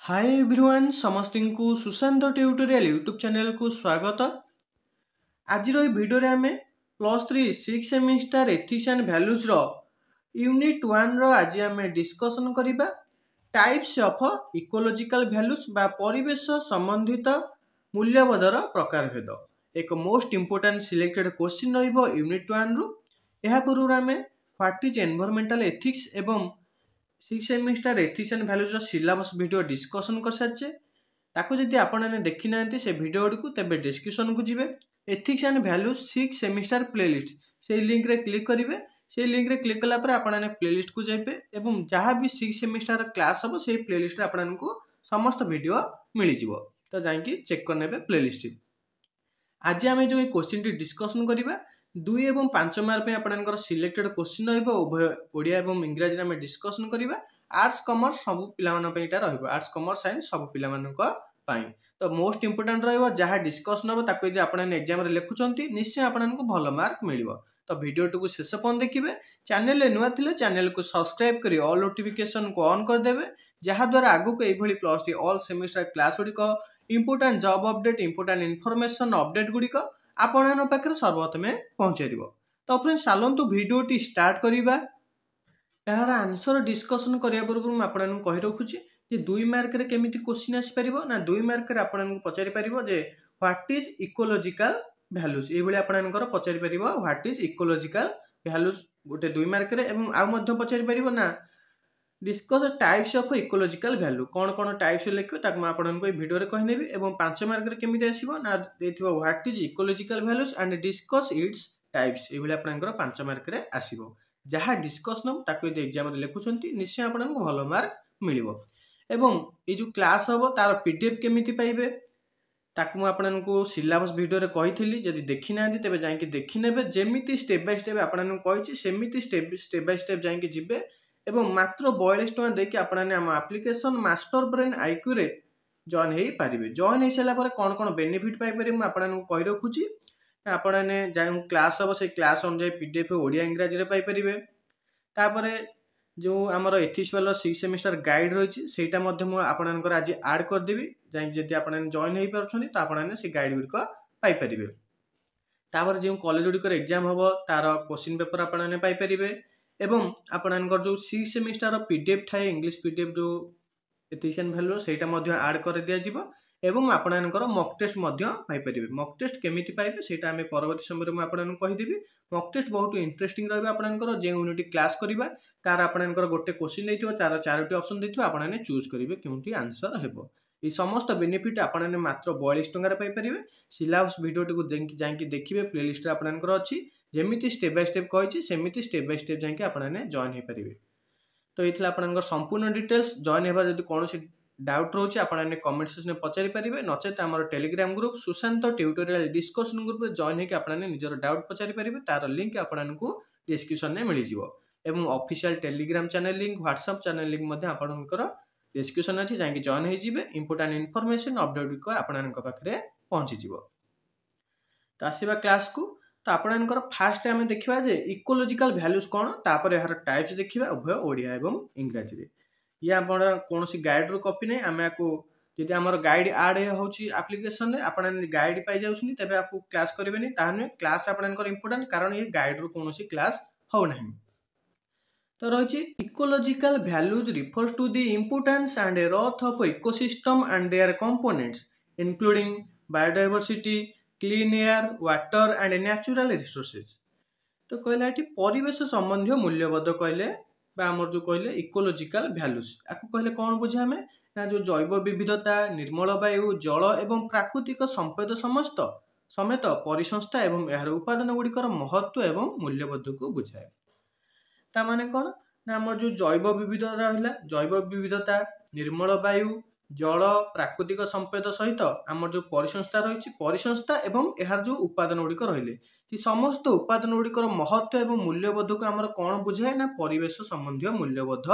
Hi everyone समस्त को Sushant tutorial YouTube channel को स्वागत। आज भिडियो रे आमे +3 6 सेमिस्टर एथिक्स एंड वैल्यूज रो यूनिट 1 रो आज आमे डिस्कशन करिबा टाइप्स ऑफ इकोलॉजिकल वैल्यूज बा परिवेश संबंधित मूल्यबोधर प्रकार भेद। एक मोस्ट इंपोर्टेंट सिलेक्टेड क्वेश्चन रहिबो यूनिट 1 रु। एहा पूर्व आमे व्हाट इज एनवायरमेंटल एथिक्स एवं 6 semester ethics and values syllabus video discussion कर सारिचे। ताको जदि आपने देखि नांती से वीडियो को तेबे डिस्क्रिप्शन को जिवे ethics and values 6 semester playlist से लिंक रे क्लिक करिवे। से लिंक रे क्लिक कला पर आपने प्लेलिस्ट को जाइबे एवं जहाँ भी 6 सेमिस्टर क्लास हम से प्लेलिस्ट रे आपको समस्त वीडियो मिल जिवो। तो जाइए चेक कर नेबे प्लेलिस्ट। आज आम जो क्वेश्चन टी डिस्कशन करिबा 2 एवं 5 मार्क आपनकर सिलेक्टेड क्वेश्चन रहिबो। उभय ओडिया एवं इंग्रजी में डिस्कशन करिबा। आर्ट्स कॉमर्स सब पिला मानन पे इटा रहिबो। आर्ट्स कॉमर्स साइंस सब पिला मानन पई तो मोस्ट इंपोर्टेंट रहिबो। जहाँ डिस्कशन हो ताको यदि आपन एग्जाम रे लिखुचंती निश्चय आपननको भलो मार्क मिलिबो। तो वीडियो टू शेष पर्यंत देखिए। चैनल रे नुआ थिले चैनल को सब्सक्राइब करी ऑल नोटिफिकेशन को ऑन कर देबे। जहाँ द्वारा आगु को एभली +3 ऑल सेमिस्टर क्लास गुडी को important job update important information update गुडी को आपण पाखे सर्वप्रथमे पहुंचाई। तो फ्रेंड्स चलतु वीडियो टी स्टार्ट करिबा। यार आंसर डिस्कशन करिया पूर्व मैं आपन कहि रखुची जे 2 मार्क रे केमिति क्वेश्चन आसी परिबो ना 2 मार्क रे आपन पचारि परिबो जे व्हाट इज इकोलॉजिकल वैल्यूज ए भली आपनकर पचारि परिबो व्हाट इज इकोलॉजिकल वैल्यूज गोटे 2 मार्क रे एवं आ मध्ये पचारि परिबो ना discuss types of ecological value कौन कौन टाइप्स लिखियो ताक मैं आपनको वीडियो रे कहनेबी। एवं 5 मार्क रे केमिति आसीबो ना देथिबो what is ecological values and discuss its types ए भली आपनकर 5 मार्क रे आसीबो। जहाँ डिस्कशन ताको यदि एग्जाम रे लिखुचंती निश्चय आपनको भलो मार्क मिलिबो। एवं ए जो क्लास हबो तार पीडीएफ केमिति पाइबे ताकू मैं आपनको सिलेबस वीडियो रे कहिथिली। जदि देखि नांती तेबे जाईके देखि नेबे। जेमिति स्टेप बाय स्टेप आपनको कहिछि सेमिति स्टेप बाय स्टेप जाईके जिबे। एवं मात्र 42 टका देके आपने आम एप्लिकेशन मास्टर ब्रेन आईक्यू रे जॉइन हो पारे। जॉइन हो सारा पर कौन कौन बेनिफिट पाइपर मुझे आपको कही रखुची। आपने जो क्लास हम से क्लास अनुसार पीडीएफ ओडिया इंग्राजी रे पाइपर। तापर जो आमर एथिक्स वाला 6 सेमिस्टर गाइड रही सेटा आपनकर आज ऐड करदेवी। जदि आप जॉइन हो पार्टी तो आपने से गाइड गुड़िक पाइपर। तापर जो कॉलेज गुड़िक एग्जाम हम तार क्वेश्चन पेपर आपने पाइपर। एवं आपनकर जो 6 सेमिस्टर पीडीएफ थाए इंग्लिश पीडीएफ जो एथिक्स एंड वैल्यू सेटा ऐड कर दिया जिवो। एवं आपनकर मॉक टेस्ट पाई परिबे। मॉक टेस्ट केमिति पाइबे सेटा हमें परवर्ती समय में आपनको कहिदेबी। मॉक टेस्ट बहुत इंटरेस्टिंग रहबे। आपनकर जे यूनिट क्लास करिबा तार आपनकर गोटे क्वेश्चन देथिबो तार 4टी ऑप्शन देथिबो आपने चूज करिवे केउंटी आंसर हेबो। ये समस्त बेनिफिट आपने मात्र 42 टका रे पाई परिबे। सिलेबस वीडियो को जाईकी देखिबे प्लेलिस्ट रे आपनकर अछि। जेमिति स्टेप बाय स्टेप कहिछि सेमिति स्टेप बाय स्टेप जाके आपने जॉइन हो पारे। तो ये आपनकर संपूर्ण डिटेल्स जॉइन होबार जदि कोनोसी डाउट रोचे आपने कमेंट सेक्शन में पचारि पारिबे। नचेत आमर Telegram group Sushant tutorial discussion group रे जॉइन होके आपने निजर डाउट पचारि पारिबे। तार लिंक आपनको डिस्क्रिप्शन में मिल जिवो। एवं official Telegram channel link WhatsApp channel link मध्ये आपनकर डिस्क्रिप्शन अछि। जाके जॉइन हो जिवे। इंपोर्टेंट इनफॉरमेशन अपडेट को आपनकर पाखरे पहुंची जिवो। तो आसीबा क्लास को। तो आपनकर फास्ट आम देखा जे इकोलॉजिकल वैल्यूज कौन तापर यार टाइप्स देखा उभय ओडिया एवं इंग्राजी रे। ये आप कौन गाइड रू कॉपी नहीं आम आपको जब आम गाइड आड होची एप्लिकेशन रे आपन गाइड पाई जाउछनी तबे आपको क्लास करेबेनी ताहने क्लास आपनकर इंपोर्टेंट कारण ये गाइड रू कौन क्लास हो नहीं। तो रही ecological values refers to the importance and growth of ecosystem and their components including biodiversity clean air water and natural resources. तो कहला परिवेश संबंधी मूल्यबोध कहले आमर जो कहले इकोलॉजिकल वैल्यूज आपको कहले कौन बुझे हमें ना जो जैव विविधता निर्मल वायु जल एवं प्राकृतिक संपद समस्त समेत परिसंस्था एवं यार उपादान गुड़िकर महत्व एवं मूल्यबोध को बुझाए। ता माने कौन ना आमर जो जैव विविधता रहा जैव विविधता निर्मल वायु जल प्राकृतिक संपद सहित आमर जो परिसंस्था रही परिसंस्था एवं यार जो उपादान गुड़िक रही समस्त उपादान गुड़िकर महत्व एवं मूल्यबोध को आमर कौन बुझाए ना परिवेश संबंधी मूल्यबोध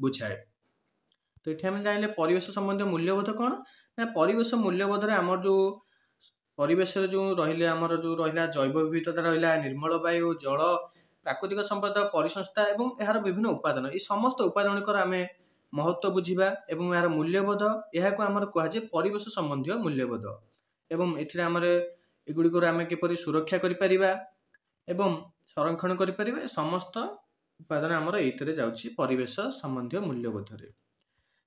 बुझाए। तो ये आम जान परिवेश संबंधी मूल्यबोध कौन ना परिवेश मूल्यबोध आमर जो परिवेश जो रही आमर जो रहा जैव विविधता रहा निर्मल वायु जल प्राकृतिक संपद परिसंस्था एवं यार विभिन्न उपादान ये समस्त उपादान आम महत्व बुझिबा एवं यार मूल्यबोध यहाको आमर कुहाजे परिवेश संबंधी मूल्यबोध एवं एथिरे आमर एगुड़िकर आम किपरि सुरक्षा करिपरिबा एवं संरक्षण करिपरिबा समस्त उपादान आमर एइतरे जाउछि परिवेश संबंधी मूल्यबोधरे।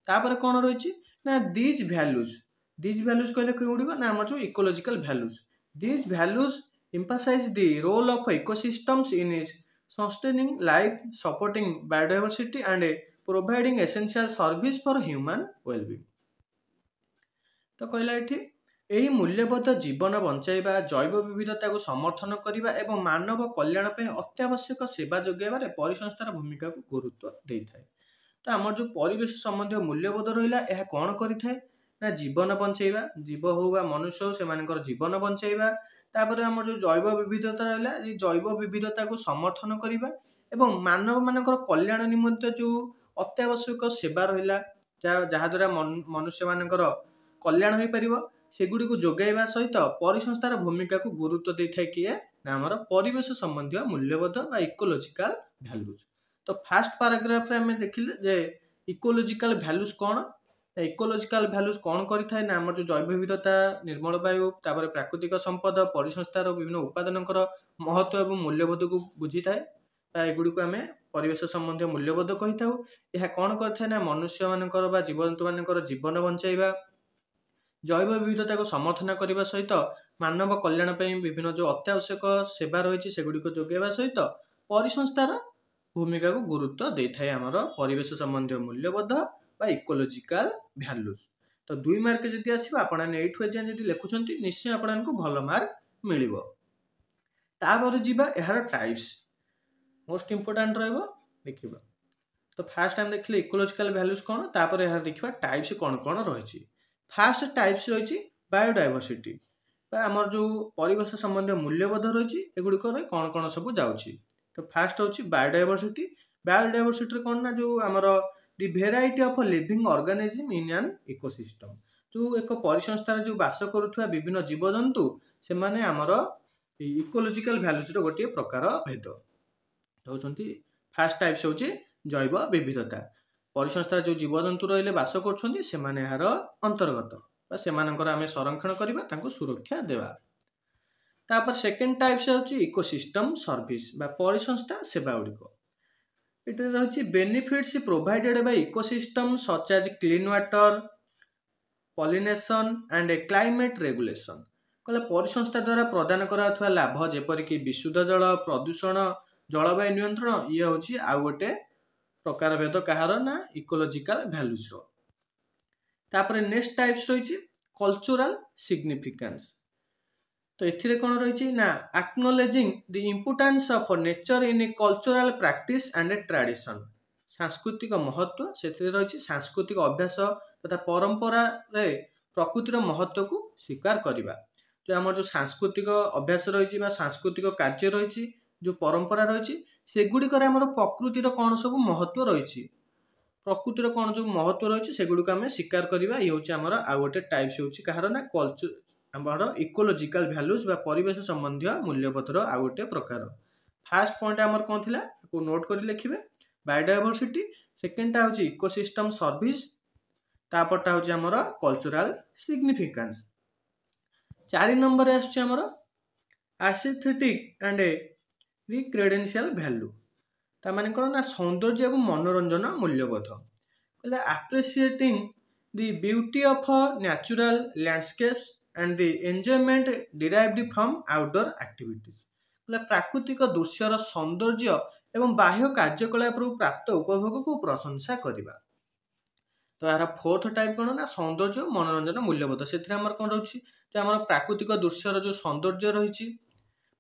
तापर कौन रही ना दिज भैल्यूज कहले कौड़िक ना आम जो ecological values these values emphasize the role of ecosystems in its sustaining life, supporting biodiversity and providing essential service for human well-being। तो कहला एठी एही मूल्यबोध जीवन बंचाइबा जैव विविधता को समर्थन करिबा एवं मानव कल्याण पे अत्यावश्यक सेवा जोगाइबारे परिसंस्थार भूमिका को गुरुत्व देइथाय। तो आम जो परिवेश संबंधी मूल्यबोध रहा यह कौन करें ना जीवन बंचाइबा जीव हो बा मनुष्य हो से जीवन बंचाइबा तापर आम जो जैव विविधता रहा जैव विविधता को समर्थन करवा एवं मानव मानकर कल्याण निमंते जो अत्यावश्यक सेवा रहा जहाद्वारा मनुष्य मानकर कल्याण हो पार सेगुड़ी को जोगाइबा सहित परिसंस्थार भूमिका को गुरुत्व दे था किए ना आमर परिवेश संबंधी मूल्यबोध बा इकोलोजिकल भैल्यूज। तो फास्ट पैराग्राफ रे हमें देखिले जे इकोलोजिकल भैल्यूज कौन इकोलोजिकल भैल्यूज कौन करिथाय ना आमर जो जैव विविधता निर्मल वायु तापर प्राकृतिक संपद परिसंस्थार विभिन्न उपादानकर महत्व एवं मूल्यबोध को बुझी थाए एगुड़ी को आम परिवेश संबंधी मूल्यबोध कही था। यह कौन करथाय ना मनुष्य मानकर बा जीवजंतु मानकर जीवन बंचाइबा जैव विविधता को समर्थन करने सहित मानव कल्याण पे विभिन्न जो अत्यावश्यक सेवा रही सेगुड़ी जोगाइबा सहित परिसंस्थार भूमिका को गुरुत्व दे थाए आमर परिवेश संबंधी मूल्यबोध बा इकोलोजिकल भैल्यूज। तो 2 मार्क जदि आसीबा आपण एठु एजां जदि लेखुछंती निश्चय आपनको भल मार्क मिलिबो। तापर जिबा एहार टाइप्स मोस्ट इंपोर्टेंट रहइबो देखिबा। तो फास्ट टाइम देखिले इकोलोजिकल भैल्यूज कोन तापर एहार देखिबा टाइप्स कोन कोन रहिछि। फास्ट टाइप्स रहिछि बायोडायवर्सिटी बा हमर जो परिवेश संबंधी मूल्यबोध रहिछि एगुडी को कोन कोन सब जाउछि। तो फास्ट होछि बायोडायवर्सिटी रे कोन ना जो हमर the variety of living organism in an ecosystem जो एक परिसंस्थार जो बास करुवा विभिन्न जीवजंतु से माने आमर इकोलोजिकल भैल्यूज रो गोटे प्रकार भेद होउछंती। फास्ट टाइप्स होछि जैव विविधता परिसंस्थार जो जीवजंतु रहिले बास करछंती से माने यार अंतर्गत बा से मानकर आमे संरक्षण करिबा तांको सुरक्षा देबा। तापर सेकंड टाइप्स होछि इकोसिस्टम सर्विस बा परिसंस्था सेवा गुड़िक इट रही benefits provided by ecosystem such as clean water pollination and climate regulation कहले परिसंस्था द्वारा प्रदान करा लाभ जेपरिक विशुद्ध जल प्रदूषण जलवायु नियंत्रण ये हूँ आउ गोटे प्रकार भेद कहार ना इकोलोजिकल भैल्यूज रो। तापर नेक्स्ट टाइप्स रही कल्चरल सिग्निफिकेंस तो एथिरे कौन रही ना acknowledging the importance of nature in cultural practice and tradition सांस्कृतिक महत्व से रही सांस्कृतिक अभ्यास तथा परंपरा रे प्रकृतिर महत्व को स्वीकार करवा जो आम जो सांस्कृतिक अभ्यास रही सांस्कृतिक कार्य रही जो परंपरा रही सेगुड़िकर आम प्रकृतिर कौन सब महत्व रही प्रकृतिर कौन जो महत्व रही सेगुड़ी आम स्वीकार करवा ये हूँ आमर आउ गोटे टाइप्स हूँ कहार ना कल्चर आमर इकोलोजिकल भैल्यूज बा परिवेश संबंधी मूल्यबोधर आउ गोटे प्रकार। फास्ट पॉइंट आमर कौन थिला को नोट कर लिखिबे बायोडायवर्सिटी सेकेंडटा हूँ इकोसिस्टम सर्विस तापरटा हूँ आमर कल्चरल सिग्निफिकेंस। 4 नंबर आसुछि आमर एस्थेटिक एंड रिक्रेडेंशियल भैल्यू ता माने कोन ना सौंदर्य एवं मनोरंजन मूल्यबोध कहले appreciating the beauty of natural landscapes and the enjoyment derived from outdoor activities कहले प्राकृतिक दृश्यर सौंदर्य एवं बाह्य कार्यकलाप प्राप्त उपभोग को प्रशंसा करवा। तो यार फोर्थ टाइप कौन ना सौंदर्य मनोरंजन मूल्यबोध से कौन रही प्राकृतिक दृश्यर जो सौंदर्य रही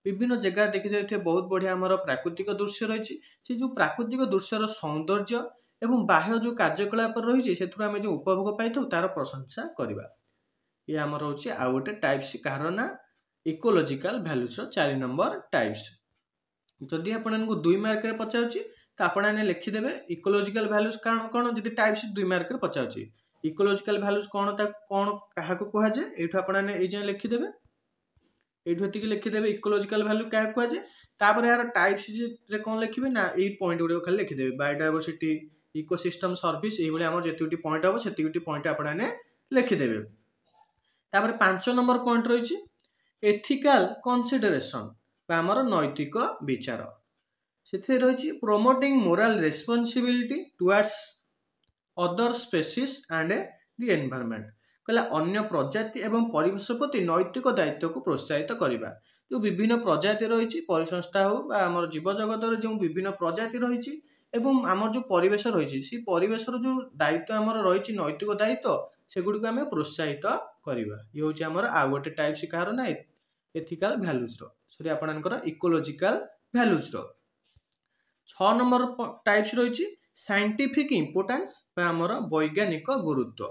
विभिन्न जगह देखी जाए बहुत बढ़िया आमर प्राकृतिक दृश्य रही से जो प्राकृतिक दृश्यर सौंदर्य एवं बाह्य जो कार्यकलाप रही से आम जो उपभोग पाई तार प्रशंसा करवा ये आमर हूँ आउ गोटे टाइप्स कहार ना इकोलोजिकल भैल्यूज 4 नंबर टाइप्स। जदि आपको 2 मार्क रे पचारुछि तो आपण लिखिदेवे इकोलोजिकल भैल्यूज कौन कौन जब टाइप्स 2 मार्क रे पचारुछि इकोलोजिकल भैल्यूज कौन कौन क्या कहुए ये आपने लिखिदेवे ये लिखिदेवे इकोलोजिकल भैल्यू क्या कहुए तापर यार टाइप्स रे कौन लिखिबे ना ये पॉइंट गुड खाली लिखिदेवे बायोडायवर्सिटी इकोसिस्टम सर्विस ये आम जी पॉइंट हम से पॉइंट आपने लिखिदेवे। तापर 5 नंबर पॉइंट रही एथिकल कन्सिडरेशन आमर नैतिक विचार से रही promoting morale responsibility towards other species and the environment कहला अन्य प्रजाति एवं परिवेश प्रति नैतिक दायित्व को प्रोत्साहित करवा। जो विभिन्न प्रजाति रही परिसंस्था हो आम जीव जगत जो विभिन्न प्रजाति रही एवं आम जो परिवेश रही से परिवेश जो दायित्व आम रही नैतिक दायित्व सेगुड़ी आम प्रोत्साहित करवा। ये हूँ आमर आउ गोटे टाइप कहार ना एथिकल भैल्यूज सॉरी आपनकर इकोलॉजिकल भैल्यूज। 6 नंबर टाइप्स रही साइंटिफिक इंपोर्टेंस आमर वैज्ञानिक गुरुत्व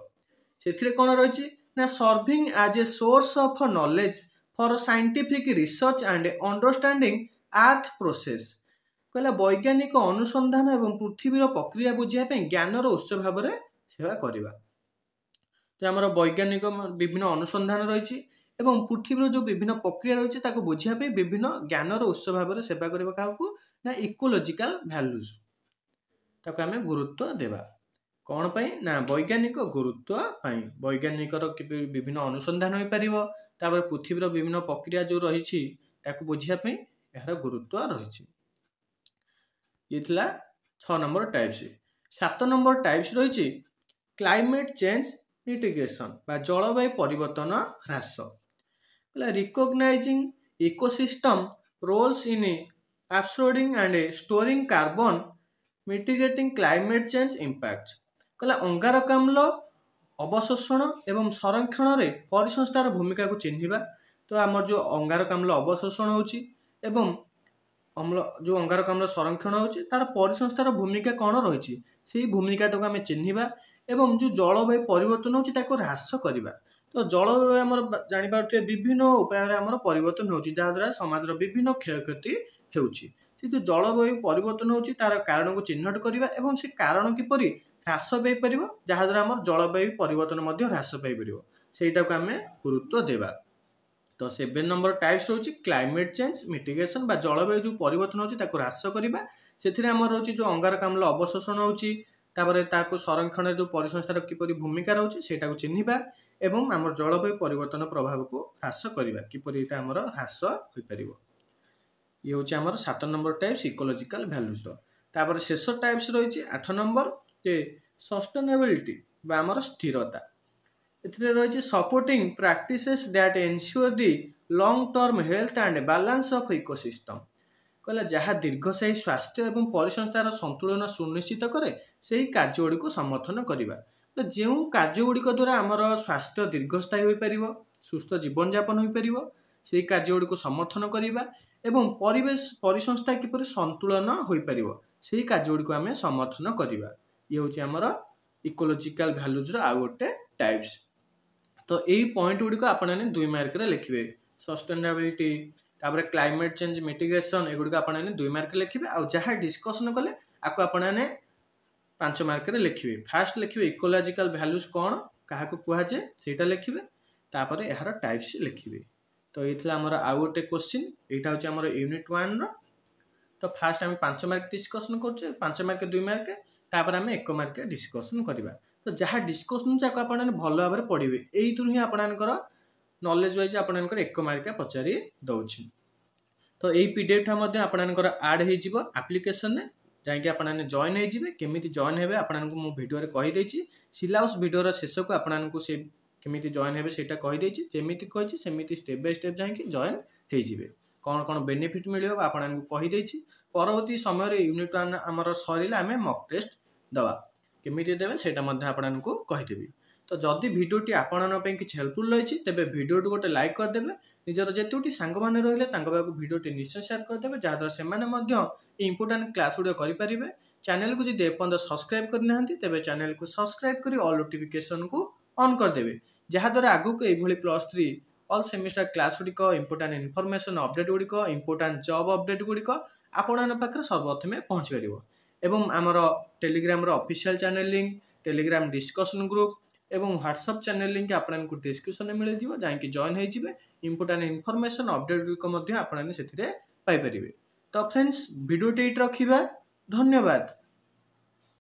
से कौन रही ना serving as a source of knowledge for scientific research and understanding earth process कहला वैज्ञानिक अनुसंधान एवं पृथ्वीर प्रक्रिया बुझापी ज्ञानर उत्स भाव में सेवा करवा। तो आमर वैज्ञानिक विभिन्न अनुसंधान रही एवं पृथ्वीर जो विभिन्न प्रक्रिया रही बुझापी विभिन्न ज्ञानर उत्स भाव में सेवा करवा क्या ना इकोलॉजिकल वैल्यूज ताको आमे गुरुत्व देवा। कौन पाई ना वैज्ञानिक गुरुत्व पाई वैज्ञानिक विभिन्न अनुसंधान हो पारिबो तापर पृथ्वीर विभिन्न प्रक्रिया जो रही बुझापी यार गुरुत्व रही। ये 6 नंबर टाइप्स। 7 नंबर टाइप्स रही क्लाइमेट चेंज मिटिगेशन बा जलवायु परिवर्तन ह्रास recognizing ecosystem roles in absorbing and storing carbon mitigating climate change impacts कहला अंगारकाम्ल अवशोषण एवं संरक्षण में परिसंस्थार भूमिका को चिन्हिबा। तो आमर जो अंगारकाम्ल अवशोषण होची एवं अम्ल जो अंगारकाम्ल संरक्षण होची तार परिसंस्थार भूमिका कौन रही से भूमिका टाक आम चिन्हिबा एवं जो जलवायु परिवर्तन होची ताको ह्रास करवा। तो जलवायु आमर जानिपारथिबे विभिन्न उपाय आमर परिवर्तन होची जहाँद्वारा समाजर विभिन्न क्षयक्षति होची। से जो जलवायु परिवर्तन होची तार कारण को चिन्हट करवा एवं से कारण किपरि ह्रास पाई परिबो जहाँद्वारा आमर जलवायु परिवर्तन मध्य ह्रास पाई परिबो सेटा को आमे गुरुत्व देवा। तो 7 नंबर टाइप्स रही क्लाइमेट चेंज मिटिगेशन बा जलवायु जो परिवर्तन होची ताको ह्रास करवा से आमर रही जो अंगारकाम्ल अवशोषण होची तापर ताको संरक्षण जो परिसंस्थार किपरि भूमिका रही सेटा को चिन्हिबा एवं आमर जलवायु परिवर्तन प्रभाव को ह्रास करवा किपरि एटा आमर ह्रास होई परिबो। ये हूँ आमर 7 नंबर टाइप्स इकोलॉजिकल वैल्यूज। तापर शेष टाइप्स रही 8 नंबर जे सस्टेनेबिलिटी बा आमर स्थिरता एथिरे रही supporting practices that ensure the long term health and balance of ecosystem कहला जहाँ दीर्घस्थायी स्वास्थ्य एवं परिसंस्थार संतुलन सुनिश्चित करे से कार्य गुड़ी को समर्थन करवा। तो जो कार्य गुड़िक द्वारा आमर स्वास्थ्य दीर्घस्थायी हो पार सुस्थ जीवन यापन हो पार से कार्य गुड़ी को समर्थन करवा एवं परिवेश परिसंस्था किपर संतुलन हो पार से कार्य गुड़ी को आम समर्थन करवा। ये हूँ आमर इकोलॉजिकल वैल्यूज आउ गोटे टाइप्स। तो यही पॉइंट गुड़िक आपने 2 मार्क लिखिए सस्टेनेबिलिटी तापर क्लाइमेट चेंज मिटिगेशन एगुड़िक आपने 2 मार्क लिखिए आ जहाँ डिस्कसन कले आपको आपने 5 मार्क लिखिए। फास्ट लिखिए इकोलॉजिकल वैल्यूज कौन क्या कहुए सेटा लिखिए तापर यार टाइप्स लिखिए। तो ये आमर आउ गोटे क्वेश्चन यहाँ हूँ आमर यूनिट 1 तो फास्ट आम 5 मार्क डिस्कसन कर 5 मार्क 2 मार्क तापर आम 1 मार्क डिस्कसन करवा। तो जहाँ डिस्कसन जाक आप भल भाव में पढ़े यही आपणकर नॉलेज वाइज आपणकर 1 मार्क पचारि दौर। तो यही पीडीएफ आपणकर आड हो आप्लिकेसन में जहाँकि आपने जॉइन होइजिबे केमी जॉइन हेबे आपको मु वीडियो कहीदेछि सिलेबस वीडियो शेष को आपको से केमी जॉइन हेबे सेटा कहीदेछि जेमिति कहिछि सेमिति स्टेप बाय स्टेप जाके जॉइन होइजिबे कौन कौन बेनिफिट मिलियो आपको कहीदेछि। परवर्ती समय यूनिट 1 आमर सरिले आमे मॉक टेस्ट दवा केमिति देबे सेटा मध्ये आपको कहीदेबी। तो जदि वीडियोटी आपन किसी हेल्पफुल रही तेरे वीडियो गोटे लाइक करदे निजर जेतोटी सांग माने रहिले तांको पाखु वीडियोटी निश्चय शेयर करदे जहाँद्वारा से इंपोर्टेंट क्लास गुड़ करेंगे। चैनल को जब एपर्यंत सब्सक्राइब करना तेरे चैनल को सब्सक्राइब कर ऑल नोटिफिकेशन को ऑन करदे जहाँद्वारा आगक ये +3 ऑल सेमिस्टर क्लास गुड़िक इंपोर्टेंट इनफॉरमेशन अपडेट गुड़िक इंपोर्टेंट जॉब अपडेट गुड़िक आपण पाखे सर्वप्रथमे पहुँच पार एवं आमर Telegram official channel link Telegram discussion group एवं व्हाट्सएप चैनल लिंक आपको डिस्क्रिप्शन में मिल जाए जहाँकि जॉइन होइजिबे इंपोर्टेंट इनफॉरमेशन अपडेट गुड़िक आपने से पाइपर। तो फ्रेंड्स वीडियो रखा धन्यवाद।